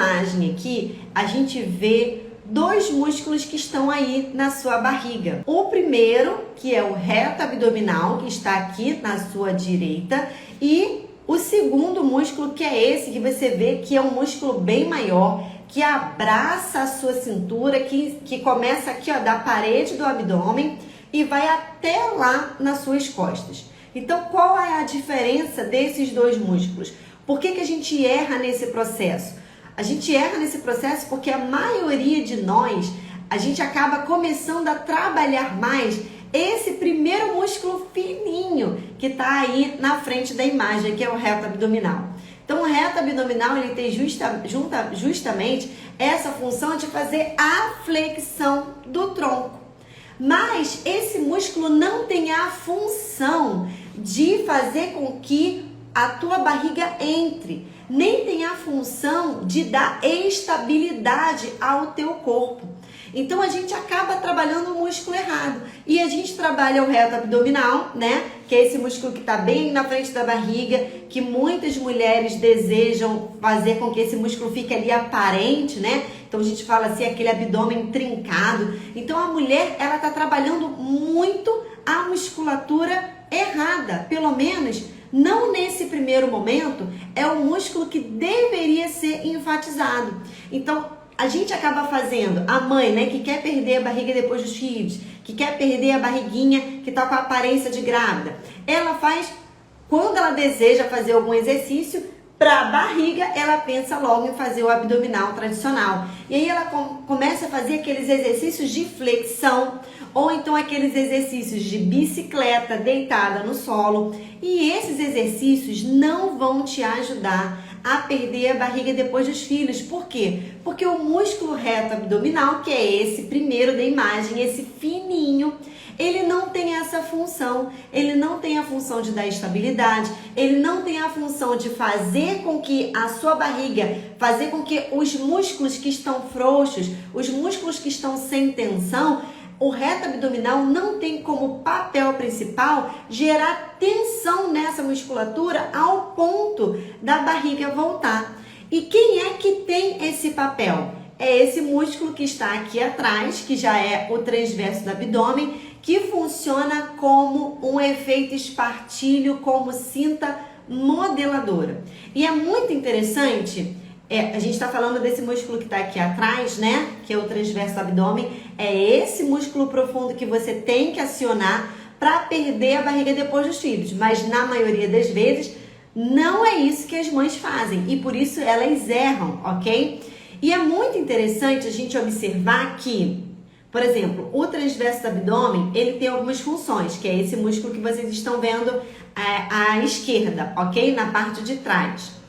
imagem aqui, a gente vê dois músculos que estão aí na sua barriga. O primeiro, que é o reto abdominal, que está aqui na sua direita, e o segundo músculo, que é esse que você vê que é um músculo bem maior, que abraça a sua cintura, que começa aqui, ó, da parede do abdômen e vai até lá nas suas costas. Então, qual é a diferença desses dois músculos? Por que a gente erra nesse processo? A gente erra nesse processo porque a maioria de nós, a gente acaba começando a trabalhar mais esse primeiro músculo fininho que está aí na frente da imagem, que é o reto abdominal. Então, o reto abdominal, ele tem justamente essa função de fazer a flexão do tronco. Mas esse músculo não tem a função de fazer com que a tua barriga entre, nem tem a função de dar estabilidade ao teu corpo. Então a gente acaba trabalhando o músculo errado. E a gente trabalha o reto abdominal, né? Que é esse músculo que está bem na frente da barriga, que muitas mulheres desejam fazer com que esse músculo fique ali aparente, né? Então a gente fala assim, aquele abdômen trincado. Então a mulher, ela está trabalhando muito a musculatura errada, pelo menos não nesse primeiro momento, é o músculo que deveria ser enfatizado. Então, a gente acaba fazendo, a mãe, né, que quer perder a barriga depois dos filhos, que quer perder a barriguinha que tá com a aparência de grávida, ela faz, quando ela deseja fazer algum exercício, para a barriga, ela pensa logo em fazer o abdominal tradicional. E aí ela começa a fazer aqueles exercícios de flexão, ou então aqueles exercícios de bicicleta deitada no solo. E esses exercícios não vão te ajudar a perder a barriga depois dos filhos. Por quê? Porque o músculo reto abdominal, que é esse primeiro da imagem, esse fininho, ele não tem essa função, ele não tem a função de dar estabilidade, ele não tem a função de fazer com que a sua barriga, fazer com que os músculos que estão frouxos, os músculos que estão sem tensão, o reto abdominal não tem como papel principal gerar tensão nessa musculatura ao ponto da barriga voltar. E quem é que tem esse papel? É esse músculo que está aqui atrás, que já é o transverso do abdômen, que funciona como um efeito espartilho, como cinta modeladora. E é muito interessante, a gente está falando desse músculo que está aqui atrás, né? Que é o transverso do abdômen. É esse músculo profundo que você tem que acionar para perder a barriga depois dos filhos. Mas na maioria das vezes, não é isso que as mães fazem. E por isso elas erram, ok? E é muito interessante a gente observar que, por exemplo, o transverso do abdômen, ele tem algumas funções, que é esse músculo que vocês estão vendo à esquerda, ok? Na parte de trás.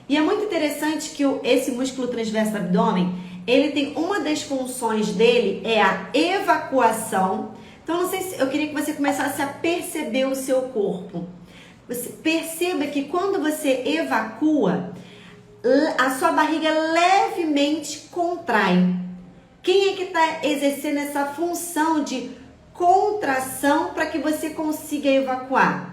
E é muito interessante que esse músculo transverso do abdômen, ele tem uma das funções dele é a evacuação. Então, não sei se eu queria que você começasse a perceber o seu corpo. Você perceba que quando você evacua, a sua barriga levemente contrai. Quem é que está exercendo essa função de contração para que você consiga evacuar?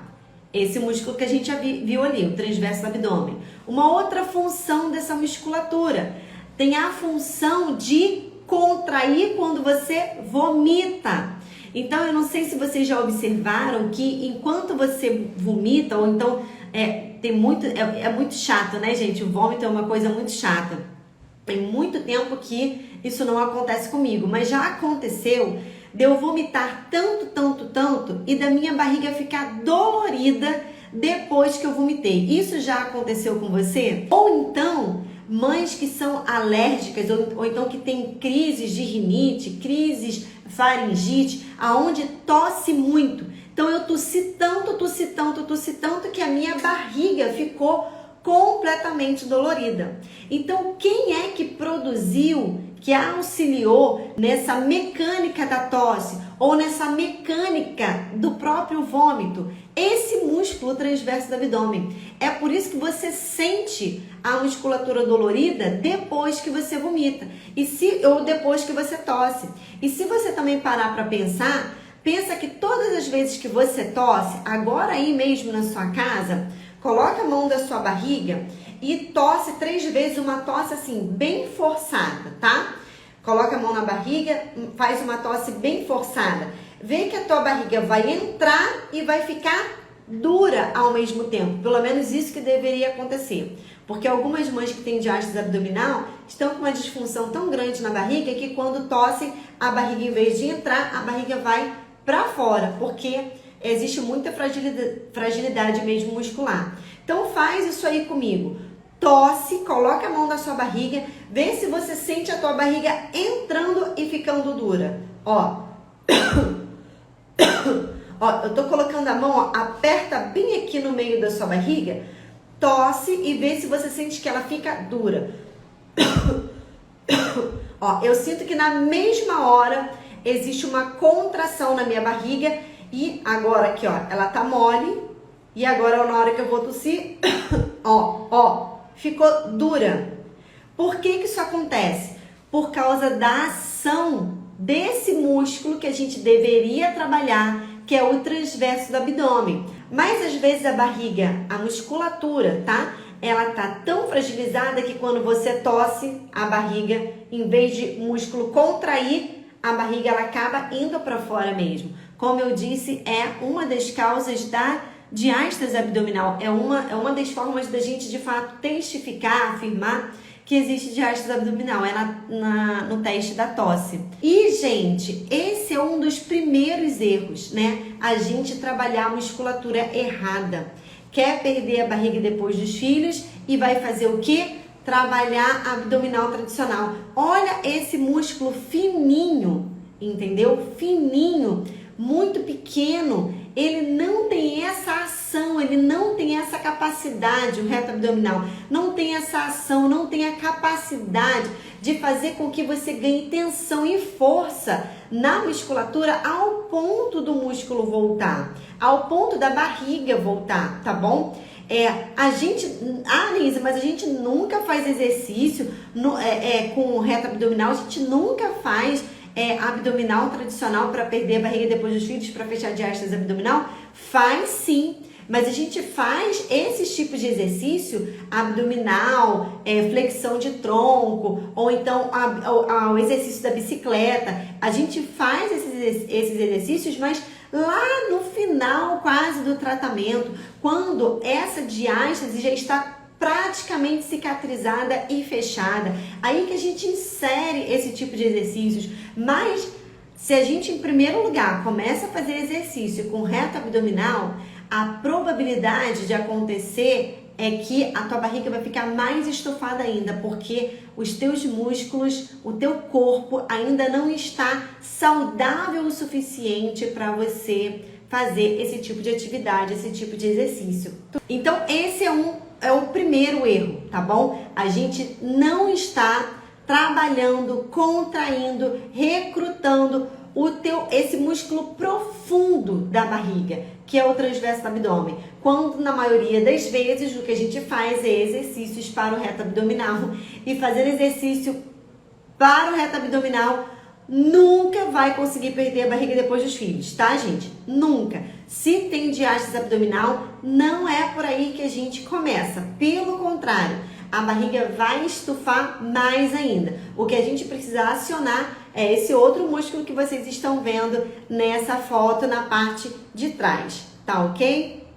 Esse músculo que a gente já viu ali, o transverso do abdômen. Uma outra função dessa musculatura tem a função de contrair quando você vomita. Então, eu não sei se vocês já observaram que enquanto você vomita, ou então é muito chato, né, gente? O vômito é uma coisa muito chata. Tem muito tempo que isso não acontece comigo, mas já aconteceu de eu vomitar tanto e da minha barriga ficar dolorida depois que eu vomitei. Isso já aconteceu com você? Ou então, mães que são alérgicas ou então que têm crises de rinite, crises faringite, aonde tosse muito. Então eu tossi tanto que a minha barriga ficou completamente dolorida. Então, quem é que produziu, que auxiliou nessa mecânica da tosse ou nessa mecânica do próprio vômito? Esse músculo transverso do abdômen. É por isso que você sente a musculatura dolorida depois que você vomita ou depois que você tosse. E se você também parar para pensar, pensa que todas as vezes que você tosse, agora aí mesmo na sua casa, coloca a mão da sua barriga e tosse 3 vezes, uma tosse assim, bem forçada, tá? Coloca a mão na barriga, faz uma tosse bem forçada. Vê que a tua barriga vai entrar e vai ficar dura ao mesmo tempo. Pelo menos isso que deveria acontecer. Porque algumas mães que têm diástase abdominal estão com uma disfunção tão grande na barriga que quando tossem, a barriga, em vez de entrar, a barriga vai para fora, porque existe muita fragilidade mesmo muscular. Então faz isso aí comigo. Tosse, coloca a mão na sua barriga, vê se você sente a tua barriga entrando e ficando dura. Ó. Ó, eu tô colocando a mão, ó, aperta bem aqui no meio da sua barriga, tosse e vê se você sente que ela fica dura. Ó, eu sinto que na mesma hora existe uma contração na minha barriga e agora aqui, ó, ela tá mole e agora na hora que eu vou tossir, ó, ficou dura. Por que isso acontece? Por causa da ação desse músculo que a gente deveria trabalhar, que é o transverso do abdômen. Mas às vezes a barriga, a musculatura, tá? Ela tá tão fragilizada que quando você tosse, a barriga, em vez de músculo contrair, a barriga ela acaba indo para fora mesmo. Como eu disse, é uma das causas da diástase abdominal. É uma das formas da gente de fato testificar, afirmar que existe diástase abdominal, é no teste da tosse. E, gente, esse é um dos primeiros erros, né? A gente trabalhar a musculatura errada. Quer perder a barriga depois dos filhos e vai fazer o quê? Trabalhar abdominal tradicional. Olha esse músculo fininho, entendeu? Fininho, muito pequeno. Ele não tem essa ação, ele não tem essa capacidade, o reto abdominal, não tem essa ação, não tem a capacidade de fazer com que você ganhe tensão e força na musculatura ao ponto do músculo voltar, ao ponto da barriga voltar, tá bom? Lisa, mas a gente nunca faz exercício com o reto abdominal, a gente nunca faz abdominal tradicional para perder a barriga depois dos filhos, para fechar a diástase abdominal? Faz sim, mas a gente faz esses tipos de exercício abdominal, flexão de tronco, ou então o exercício da bicicleta. A gente faz esses exercícios, mas lá no final quase do tratamento, quando essa diástase já está praticamente cicatrizada e fechada, aí que a gente insere esse tipo de exercícios. Mas se a gente, em primeiro lugar, começa a fazer exercício com reto abdominal, a probabilidade de acontecer é que a tua barriga vai ficar mais estufada ainda, porque os teus músculos, o teu corpo ainda não está saudável o suficiente para você fazer esse tipo de atividade, esse tipo de exercício. Então esse é o primeiro erro, tá bom? A gente não está trabalhando, contraindo, recrutando esse músculo profundo da barriga, que é o transverso do abdômen. Quando na maioria das vezes o que a gente faz é exercícios para o reto abdominal, e fazer exercício para o reto abdominal nunca vai conseguir perder a barriga depois dos filhos, tá, gente? Nunca. Se tem diástase abdominal, não é por aí que a gente começa. Pelo contrário, a barriga vai estufar mais ainda. O que a gente precisa acionar é esse outro músculo que vocês estão vendo nessa foto na parte de trás, tá ok?